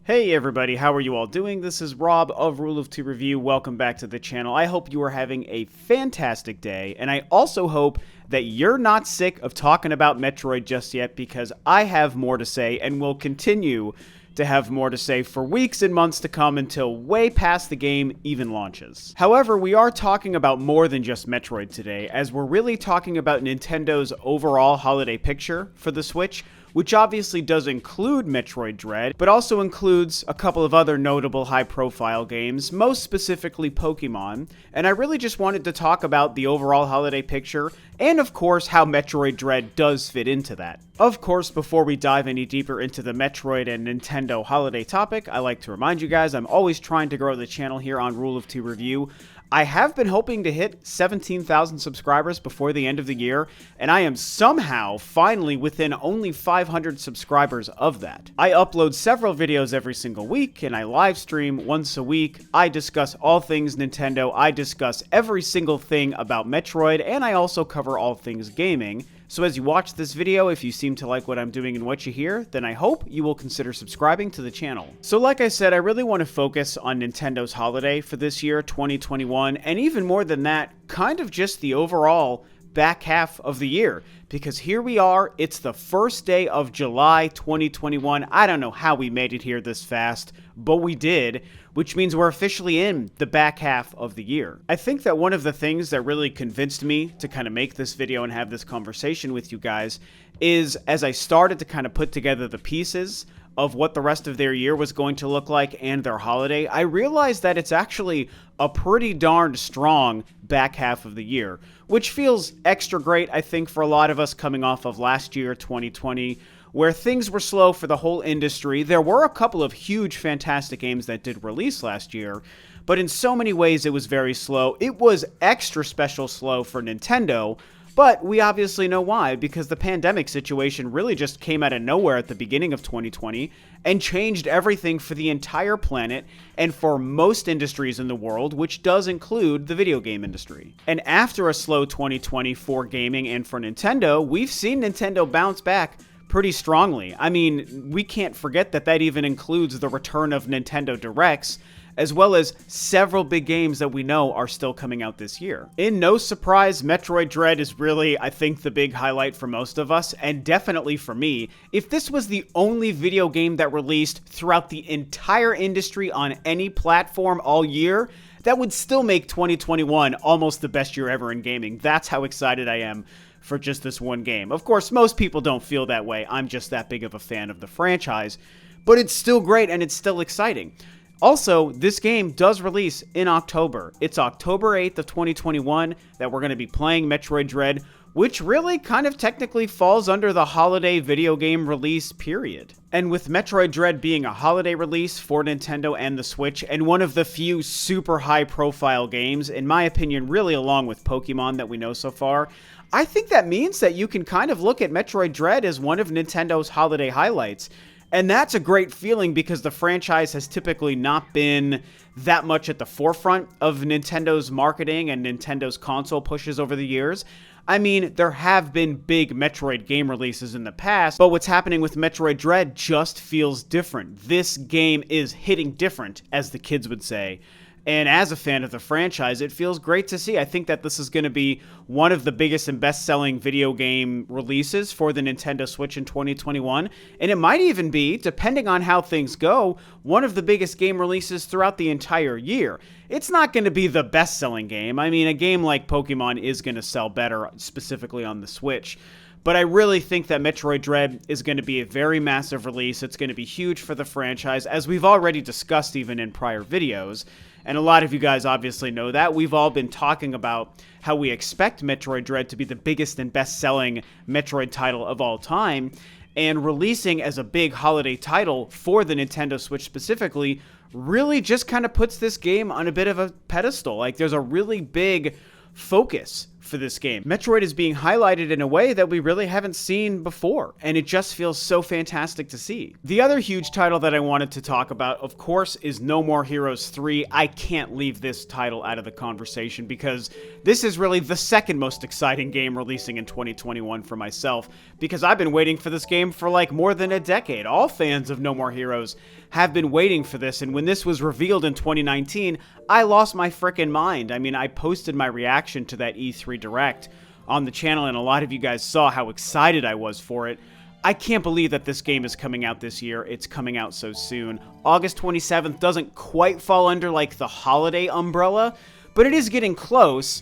Hey everybody, how are you all doing? This is Rob of Rule of Two Review. Welcome back to the channel. I hope you are having a fantastic day, and I also hope that you're not sick of talking about Metroid just yet, because I have more to say and will continue to have more to say for weeks and months to come until way past the game even launches. However, we are talking about more than just Metroid today, as we're really talking about Nintendo's overall holiday picture for the Switch, which obviously does include Metroid Dread, but also includes a couple of other notable high-profile games, most specifically Pokemon, and I really just wanted to talk about the overall holiday picture, and of course how Metroid Dread does fit into that. Of course, before we dive any deeper into the Metroid and Nintendo holiday topic, I like to remind you guys I'm always trying to grow the channel here on Rule of Two Review. I have been hoping to hit 17,000 subscribers before the end of the year, and I am somehow finally within only 500 subscribers of that. I upload several videos every single week, and I live stream once a week. I discuss all things Nintendo, I discuss every single thing about Metroid, and I also cover all things gaming. So as you watch this video, if you seem to like what I'm doing and what you hear, then I hope you will consider subscribing to the channel. So like I said, I really want to focus on Nintendo's holiday for this year, 2021, and even more than that, kind of just the overall back half of the year. Because here we are, it's the first day of July 2021. I don't know how we made it here this fast, but we did, which means we're officially in the back half of the year. I think that one of the things that really convinced me to kind of make this video and have this conversation with you guys is as I started to kind of put together the pieces of what the rest of their year was going to look like and their holiday, I realized that it's actually a pretty darn strong back half of the year, which feels extra great, I think, for a lot of us coming off of last year, 2020, where things were slow for the whole industry. There were a couple of huge, fantastic games that did release last year, but in so many ways it was very slow. It was extra special slow for Nintendo, but we obviously know why, because the pandemic situation really just came out of nowhere at the beginning of 2020 and changed everything for the entire planet and for most industries in the world, which does include the video game industry. And after a slow 2020 for gaming and for Nintendo, we've seen Nintendo bounce back pretty strongly. I mean, we can't forget that that even includes the return of Nintendo Directs, as well as several big games that we know are still coming out this year. In no surprise, Metroid Dread is really, I think, the big highlight for most of us, and definitely for me. If this was the only video game that released throughout the entire industry on any platform all year, that would still make 2021 almost the best year ever in gaming. That's how excited I am for just this one game. Of course, most people don't feel that way. I'm just that big of a fan of the franchise, but it's still great and it's still exciting. Also, this game does release in October. It's October 8th of 2021 that we're going to be playing Metroid Dread, which really kind of technically falls under the holiday video game release period. And with Metroid Dread being a holiday release for Nintendo and the Switch, and one of the few super high-profile games, in my opinion, really along with Pokemon that we know so far, I think that means that you can kind of look at Metroid Dread as one of Nintendo's holiday highlights. And that's a great feeling because the franchise has typically not been that much at the forefront of Nintendo's marketing and Nintendo's console pushes over the years. I mean, there have been big Metroid game releases in the past, but what's happening with Metroid Dread just feels different. This game is hitting different, as the kids would say. And as a fan of the franchise, it feels great to see. I think that this is going to be one of the biggest and best-selling video game releases for the Nintendo Switch in 2021. And it might even be, depending on how things go, one of the biggest game releases throughout the entire year. It's not going to be the best-selling game. I mean, a game like Pokemon is going to sell better, specifically on the Switch. But I really think that Metroid Dread is going to be a very massive release. It's going to be huge for the franchise, as we've already discussed even in prior videos. And a lot of you guys obviously know that. We've all been talking about how we expect Metroid Dread to be the biggest and best-selling Metroid title of all time. And releasing as a big holiday title for the Nintendo Switch specifically really just kind of puts this game on a bit of a pedestal. Like, there's a really big focus for this game. Metroid is being highlighted in a way that we really haven't seen before, and it just feels so fantastic to see. The other huge title that I wanted to talk about, of course, is No More Heroes 3. I can't leave this title out of the conversation because this is really the second most exciting game releasing in 2021 for myself, because I've been waiting for this game for like more than a decade. All fans of No More Heroes have been waiting for this, and when this was revealed in 2019, I lost my frickin' mind. I mean, I posted my reaction to that E3 Direct on the channel, and a lot of you guys saw how excited I was for it. I can't believe that this game is coming out this year. It's coming out so soon. August 27th doesn't quite fall under like the holiday umbrella, but it is getting close.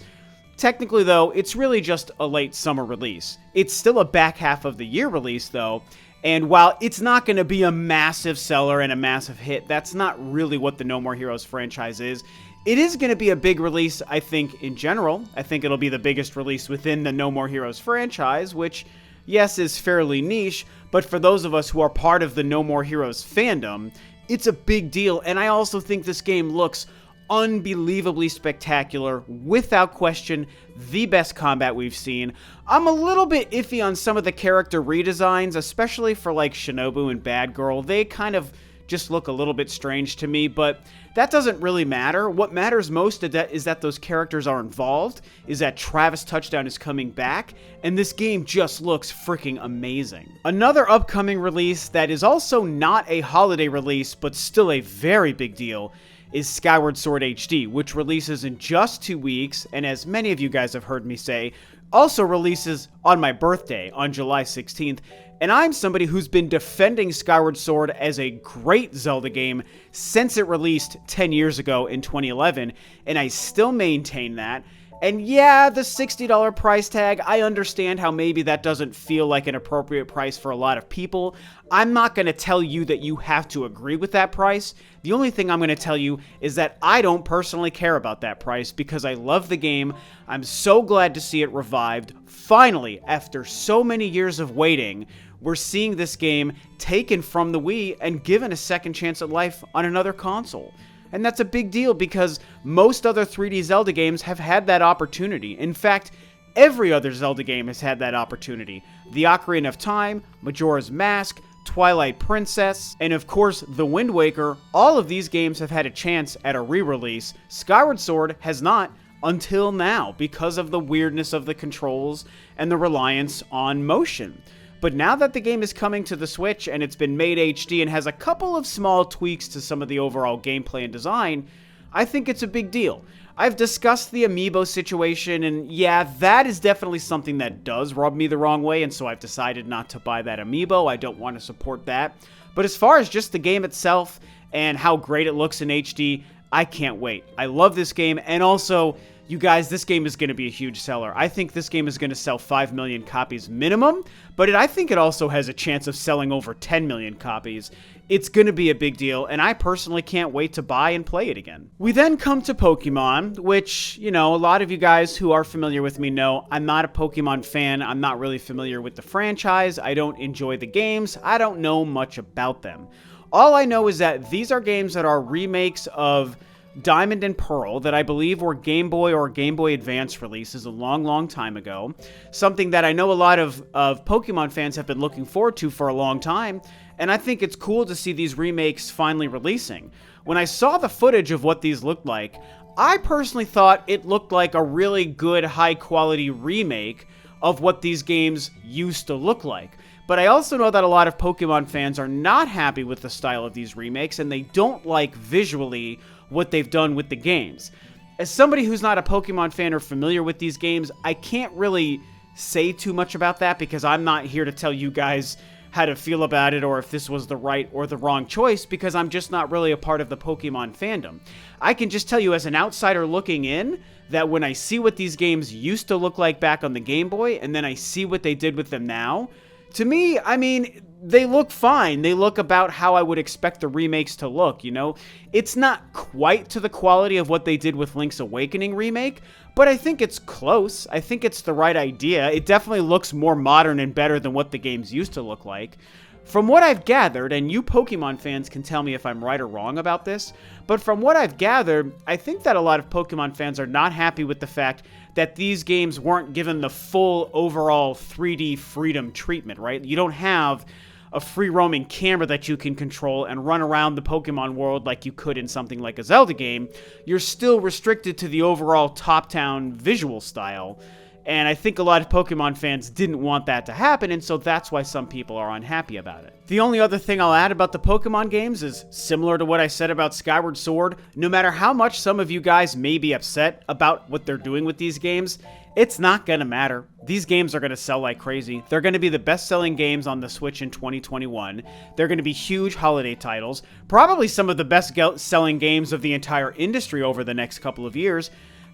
Technically, though, it's really just a late summer release. It's still a back half of the year release, though, and while it's not going to be a massive seller and a massive hit, that's not really what the No More Heroes franchise is. It is going to be a big release, I think, in general. I think it'll be the biggest release within the No More Heroes franchise, which, yes, is fairly niche, but for those of us who are part of the No More Heroes fandom, it's a big deal, and I also think this game looks unbelievably spectacular, without question, the best combat we've seen. I'm a little bit iffy on some of the character redesigns, especially for like Shinobu and Bad Girl. They kind of just look a little bit strange to me, but that doesn't really matter. What matters most is that those characters are involved, is that Travis Touchdown is coming back, and this game just looks freaking amazing. Another upcoming release that is also not a holiday release, but still a very big deal, is Skyward Sword HD, which releases in just 2 weeks, and as many of you guys have heard me say, also releases on my birthday on July 16th, and I'm somebody who's been defending Skyward Sword as a great Zelda game since it released 10 years ago in 2011, and I still maintain that. And yeah, the $60 price tag, I understand how maybe that doesn't feel like an appropriate price for a lot of people. I'm not going to tell you that you have to agree with that price. The only thing I'm going to tell you is that I don't personally care about that price because I love the game. I'm so glad to see it revived. Finally, after so many years of waiting, we're seeing this game taken from the Wii and given a second chance at life on another console. And that's a big deal because most other 3D Zelda games have had that opportunity. In fact, every other Zelda game has had that opportunity. The Ocarina of Time, Majora's Mask, Twilight Princess, and of course, The Wind Waker. All of these games have had a chance at a re-release. Skyward Sword has not until now because of the weirdness of the controls and the reliance on motion. But now that the game is coming to the Switch and it's been made HD and has a couple of small tweaks to some of the overall gameplay and design, I think it's a big deal. I've discussed the amiibo situation, and yeah, that is definitely something that does rub me the wrong way, and so I've decided not to buy that amiibo. I don't want to support that. But as far as just the game itself and how great it looks in HD, I can't wait. I love this game, and also, you guys, this game is going to be a huge seller. I think this game is going to sell 5 million copies minimum, but I think it also has a chance of selling over 10 million copies. It's going to be a big deal, and I personally can't wait to buy and play it again. We then come to Pokemon, which, you know, a lot of you guys who are familiar with me know I'm not a Pokemon fan. I'm not really familiar with the franchise. I don't enjoy the games. I don't know much about them. All I know is that these are games that are remakes of Diamond and Pearl that I believe were Game Boy or Game Boy Advance releases a long, long time ago. Something that I know a lot of Pokemon fans have been looking forward to for a long time, and I think it's cool to see these remakes finally releasing. When I saw the footage of what these looked like, I personally thought it looked like a really good, high-quality remake of what these games used to look like. But I also know that a lot of Pokemon fans are not happy with the style of these remakes, and they don't like visually what they've done with the games. As somebody who's not a Pokemon fan or familiar with these games, I can't really say too much about that because I'm not here to tell you guys how to feel about it or if this was the right or the wrong choice because I'm just not really a part of the Pokemon fandom. I can just tell you as an outsider looking in that when I see what these games used to look like back on the Game Boy and then I see what they did with them now, to me, I mean, they look fine. They look about how I would expect the remakes to look, you know? It's not quite to the quality of what they did with Link's Awakening remake, but I think it's close. I think it's the right idea. It definitely looks more modern and better than what the games used to look like. From what I've gathered, and you Pokemon fans can tell me if I'm right or wrong about this, but from what I've gathered, I think that a lot of Pokemon fans are not happy with the fact that these games weren't given the full overall 3D freedom treatment, right? You don't have a free-roaming camera that you can control and run around the Pokemon world like you could in something like a Zelda game. You're still restricted to the overall top-down visual style. And I think a lot of Pokemon fans didn't want that to happen, and so that's why some people are unhappy about it. The only other thing I'll add about the Pokemon games is similar to what I said about Skyward Sword. No matter how much some of you guys may be upset about what they're doing with these games, it's not gonna matter. These games are gonna sell like crazy. They're gonna be the best-selling games on the Switch in 2021. They're gonna be huge holiday titles, probably some of the best-selling games of the entire industry over the next couple of years.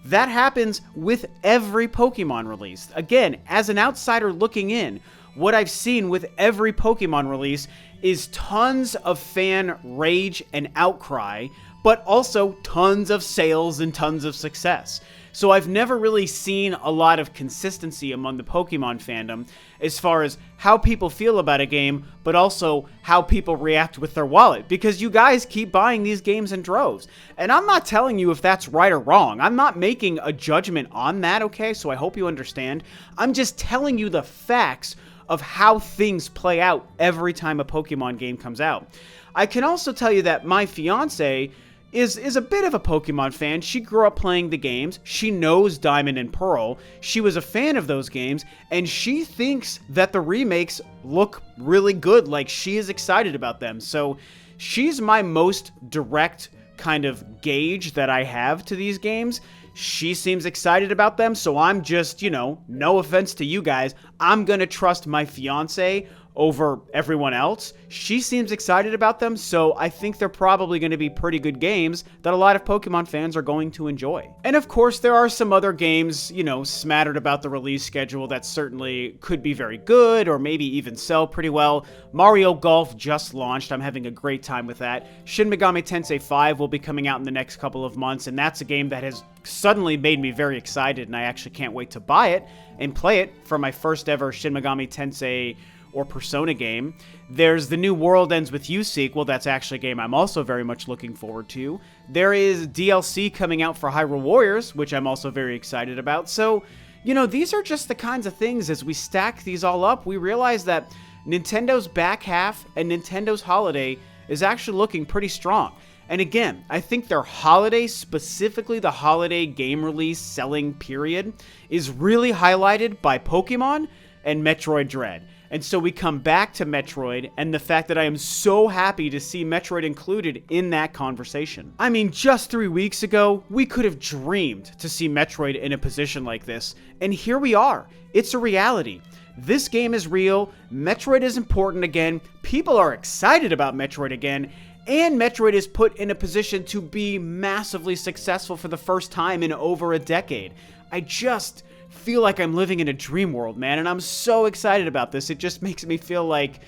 That happens with every Pokemon release. Again, as an outsider looking in, what I've seen with every Pokemon release is tons of fan rage and outcry, but also tons of sales and tons of success. So I've never really seen a lot of consistency among the Pokemon fandom as far as how people feel about a game, but also how people react with their wallet, because you guys keep buying these games in droves. And I'm not telling you if that's right or wrong. I'm not making a judgment on that, okay? So I hope you understand. I'm just telling you the facts of how things play out every time a Pokemon game comes out. I can also tell you that my fiance is a bit of a Pokemon fan. She grew up playing the games. She knows Diamond and Pearl. She was a fan of those games, and she thinks that the remakes look really good. Like, she is excited about them. So she's my most direct kind of gauge that I have to these games. She seems excited about them, so I'm just, no offense to you guys, I'm gonna trust my fiance over everyone else. She seems excited about them, so I think they're probably going to be pretty good games that a lot of Pokemon fans are going to enjoy. And of course, there are some other games, smattered about the release schedule that certainly could be very good or maybe even sell pretty well. Mario Golf just launched. I'm having a great time with that. Shin Megami Tensei 5 will be coming out in the next couple of months, and that's a game that has suddenly made me very excited, and I actually can't wait to buy it and play it for my first ever Shin Megami Tensei or Persona game. There's the new World Ends With You sequel. That's actually a game I'm also very much looking forward to. There is DLC coming out for Hyrule Warriors, which I'm also very excited about. So, these are just the kinds of things, as we stack these all up, we realize that Nintendo's back half and Nintendo's holiday is actually looking pretty strong. And again, I think their holiday, specifically the holiday game release selling period, is really highlighted by Pokemon and Metroid Dread. And so we come back to Metroid and the fact that I am so happy to see Metroid included in that conversation. I mean, just 3 weeks ago, we could have dreamed to see Metroid in a position like this, and here we are. It's a reality. This game is real, Metroid is important again, people are excited about Metroid again, and Metroid is put in a position to be massively successful for the first time in over a decade. I just feel like I'm living in a dream world, man, and I'm so excited about this. It just makes me feel like,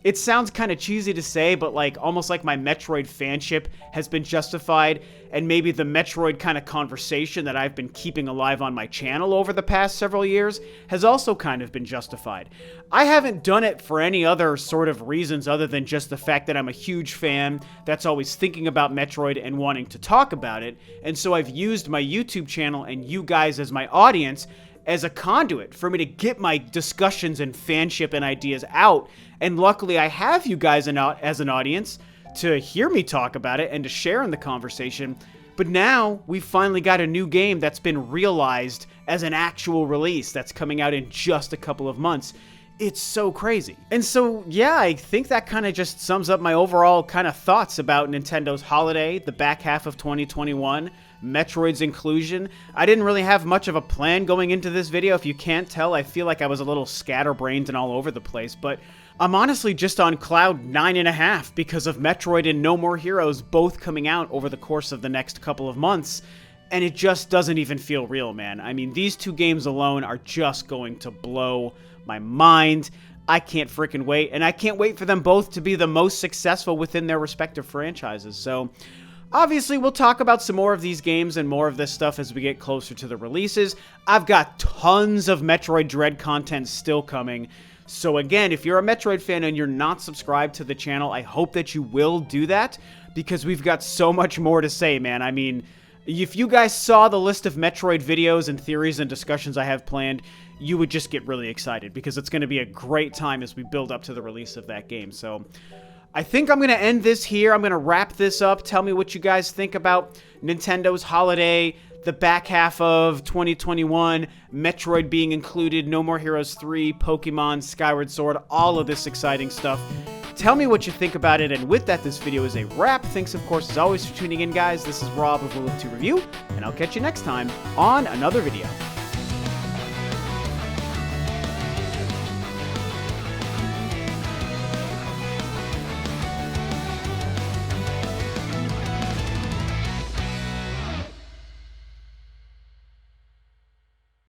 it sounds kind of cheesy to say, but almost like my Metroid fanship has been justified, and maybe the Metroid kind of conversation that I've been keeping alive on my channel over the past several years has also kind of been justified. I haven't done it for any other sort of reasons other than just the fact that I'm a huge fan that's always thinking about Metroid and wanting to talk about it, and so I've used my YouTube channel and you guys as my audience as a conduit for me to get my discussions and fanship and ideas out. And luckily I have you guys as an audience to hear me talk about it and to share in the conversation. But now we've finally got a new game that's been realized as an actual release that's coming out in just a couple of months. It's so crazy. And so, yeah, I think that kind of just sums up my overall kind of thoughts about Nintendo's holiday, the back half of 2021, Metroid's inclusion. I didn't really have much of a plan going into this video. If you can't tell, I feel like I was a little scatterbrained and all over the place, but I'm honestly just on cloud 9.5 because of Metroid and No More Heroes both coming out over the course of the next couple of months. And it just doesn't even feel real, man. I mean, these two games alone are just going to blow my mind. I can't freaking wait. And I can't wait for them both to be the most successful within their respective franchises. So obviously, we'll talk about some more of these games and more of this stuff as we get closer to the releases. I've got tons of Metroid Dread content still coming. So again, if you're a Metroid fan and you're not subscribed to the channel, I hope that you will do that, because we've got so much more to say, man. I mean, if you guys saw the list of Metroid videos and theories and discussions I have planned, you would just get really excited, because it's going to be a great time as we build up to the release of that game. So I think I'm going to end this here. I'm going to wrap this up. Tell me what you guys think about Nintendo's holiday, the back half of 2021, Metroid being included, No More Heroes 3, Pokemon, Skyward Sword, all of this exciting stuff. Tell me what you think about it, and with that, this video is a wrap. Thanks, of course, as always, for tuning in, guys. This is Rob of Rule of 2 Review, and I'll catch you next time on another video.